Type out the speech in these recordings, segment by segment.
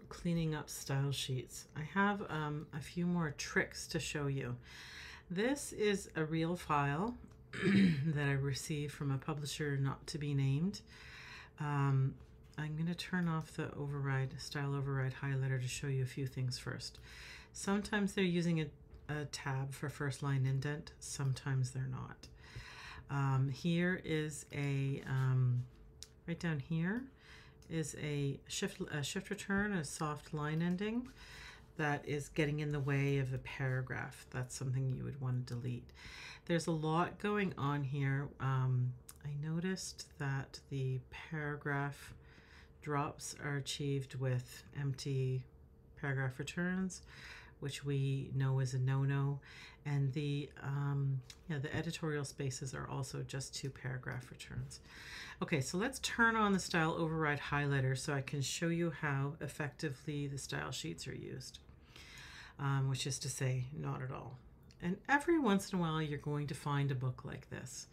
Cleaning up style sheets. I have a few more tricks to show you. This is a real file that I received from a publisher not to be named. I'm going to turn off the style override highlighter to show you a few things first. Sometimes they're using a tab for first line indent, sometimes they're not. Here is a, right down here is a shift return, a soft line ending that is getting in the way of a paragraph. That's something you would want to delete. There's a lot going on here. I noticed that the paragraph drops are achieved with empty paragraph returns, which we know is a no-no, and the editorial spaces are also just 2 paragraph returns. Okay, so let's turn on the style override highlighter so I can show you how effectively the style sheets are used, which is to say, not at all. And every once in a while, you're going to find a book like this.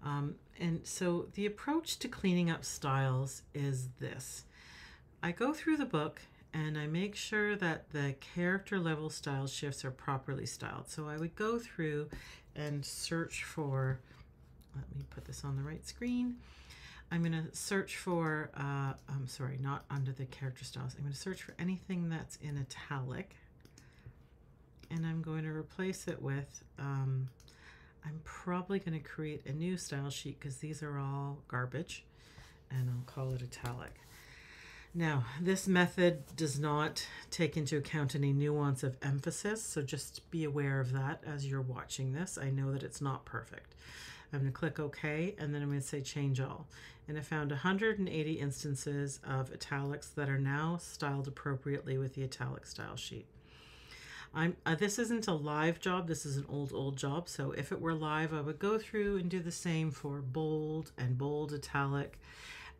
And so the approach to cleaning up styles is this. I go through the book and I make sure that the character level style shifts are properly styled. So I would go through and search for, let me put this on the right screen. I'm going to search for, I'm sorry, not under the character styles. I'm going to search for anything that's in italic. And I'm going to replace it with, I'm probably going to create a new style sheet because these are all garbage. And I'll call it italic. Now, this method does not take into account any nuance of emphasis, so just be aware of that as you're watching this. I know that it's not perfect. I'm going to click OK, and then I'm going to say Change All. And I found 180 instances of italics that are now styled appropriately with the italic style sheet. This isn't a live job, this is an old job, so if it were live, I would go through and do the same for bold and bold italic,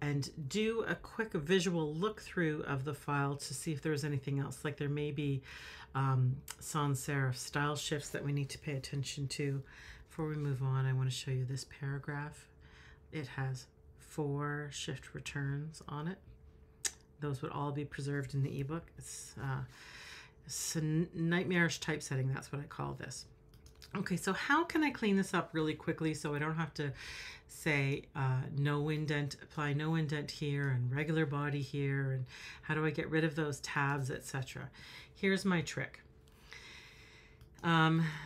and do a quick visual look through of the file to see if there's anything else. Like there may be sans serif style shifts that we need to pay attention to. Before we move on, I want to show you this paragraph. It has 4 shift returns on it. Those would all be preserved in the ebook. It's a nightmarish typesetting, that's what I call this. Okay, so how can I clean this up really quickly so I don't have to say no indent, apply no indent here and regular body here, and how do I get rid of those tabs, etc. Here's my trick.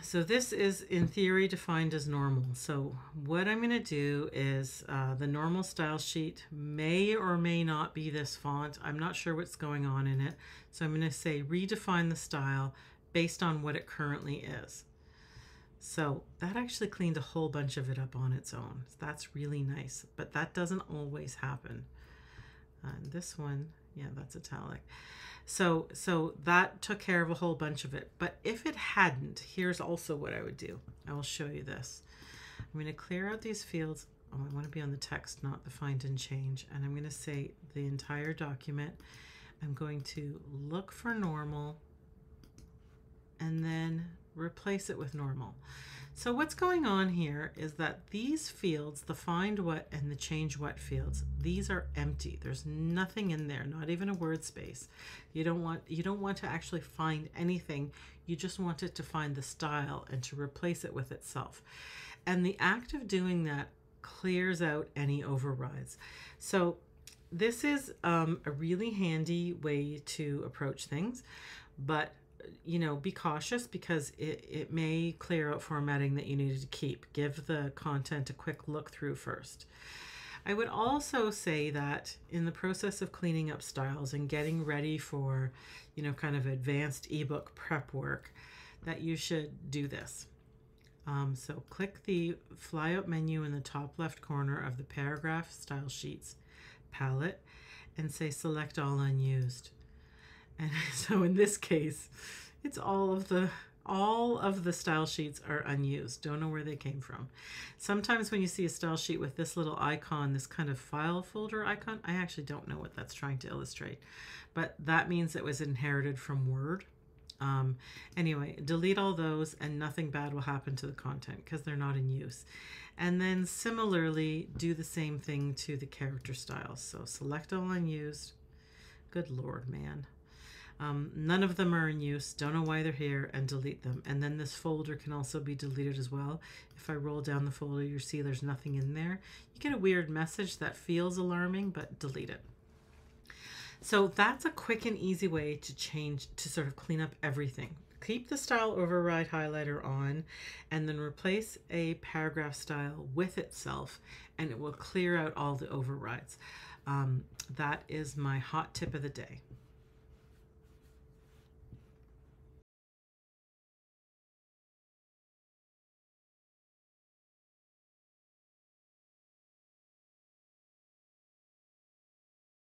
So this is in theory defined as normal. So what I'm going to do is the normal style sheet may or may not be this font. I'm not sure what's going on in it. So I'm going to say redefine the style based on what it currently is. So that actually cleaned a whole bunch of it up on its own. That's really nice, but that doesn't always happen. And this one, yeah, that's italic. So that took care of a whole bunch of it. But if it hadn't, here's also what I would do. I will show you this. I'm going to clear out these fields. Oh, I want to be on the text, not the find and change. And I'm going to say the entire document. I'm going to look for normal and then replace it with normal. So what's going on here is that these fields, the find what and the change what fields, these are empty. There's nothing in there, not even a word space. You don't want to actually find anything. You just want it to find the style and to replace it with itself. And the act of doing that clears out any overrides. So this is a really handy way to approach things, but you know, be cautious because it may clear out formatting that you needed to keep. Give the content a quick look through first. I would also say that in the process of cleaning up styles and getting ready for, you know, kind of advanced ebook prep work, that you should do this. So click the flyout menu in the top left corner of the paragraph style sheets palette and say select all unused. And so in this case, it's all of the style sheets are unused. Don't know where they came from. Sometimes when you see a style sheet with this little icon, this kind of file folder icon, I actually don't know what that's trying to illustrate, but that means it was inherited from Word. Anyway, delete all those and nothing bad will happen to the content because they're not in use. And then similarly, do the same thing to the character styles. So select all unused. Good Lord, man. None of them are in use, don't know why they're here, and delete them. And then this folder can also be deleted as well. If I roll down the folder, you see there's nothing in there. You get a weird message that feels alarming, but delete it. So that's a quick and easy way to sort of clean up everything. Keep the style override highlighter on, and then replace a paragraph style with itself, and it will clear out all the overrides. That is my hot tip of the day.